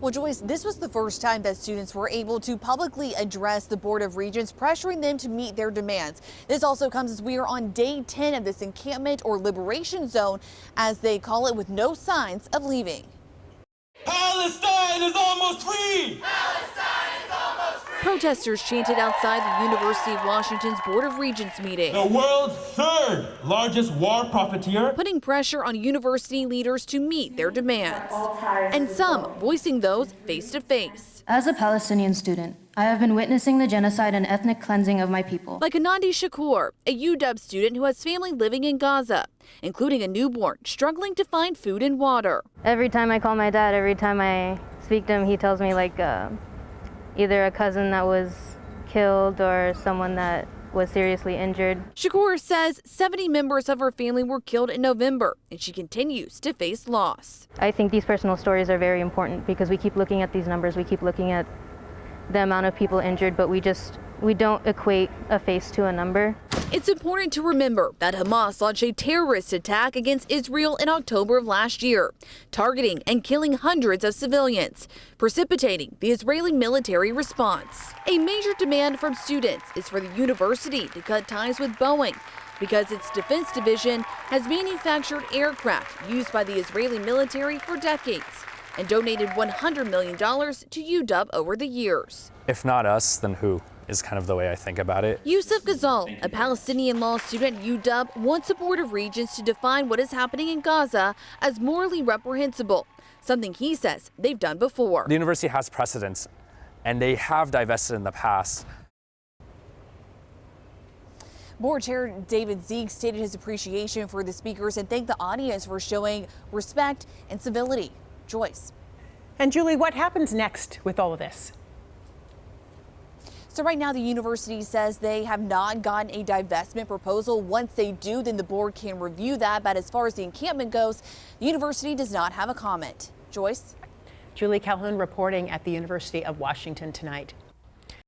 Well, Joyce, this was the first time that students were able to publicly address the Board of Regents, pressuring them to meet their demands. This also comes as we are on day 10 of this encampment or liberation zone, as they call it, with no signs of leaving. Palestine is almost free! Protesters chanted outside the University of Washington's Board of Regents meeting, The world's third largest war profiteer. putting pressure on university leaders to meet their demands, and some voicing those face to face. As a Palestinian student, I have been witnessing the genocide and ethnic cleansing of my people. Like Anandi Shakur, a UW student who has family living in Gaza, including a newborn struggling to find food and water. Every time I call my dad, every time I speak to him, he tells me either a cousin that was killed or someone that was seriously injured. Shakur says 70 members of her family were killed in November, and she continues to face loss. I think these personal stories are very important because we keep looking at these numbers, we keep looking at the amount of people injured, but we don't equate a face to a number. It's important to remember that Hamas launched a terrorist attack against Israel in October of last year, targeting and killing hundreds of civilians, precipitating the Israeli military response. A major demand from students is for the university to cut ties with Boeing, because its defense division has manufactured aircraft used by the Israeli military for decades and donated $100 million to UW over the years. If not us, then who? Is kind of the way I think about it. Yusuf Ghazal, a Palestinian law student at UW, wants the Board of Regents to define what is happening in Gaza as morally reprehensible, something he says they've done before. The university has precedents, and they have divested in the past. Board Chair David Zeek stated his appreciation for the speakers and thanked the audience for showing respect and civility. Joyce. And Julie, what happens next with all of this? So right now the university says they have not gotten a divestment proposal. Once they do, then the board can review that. But as far as the encampment goes, the university does not have a comment. Joyce? Julie Calhoun reporting at the University of Washington tonight.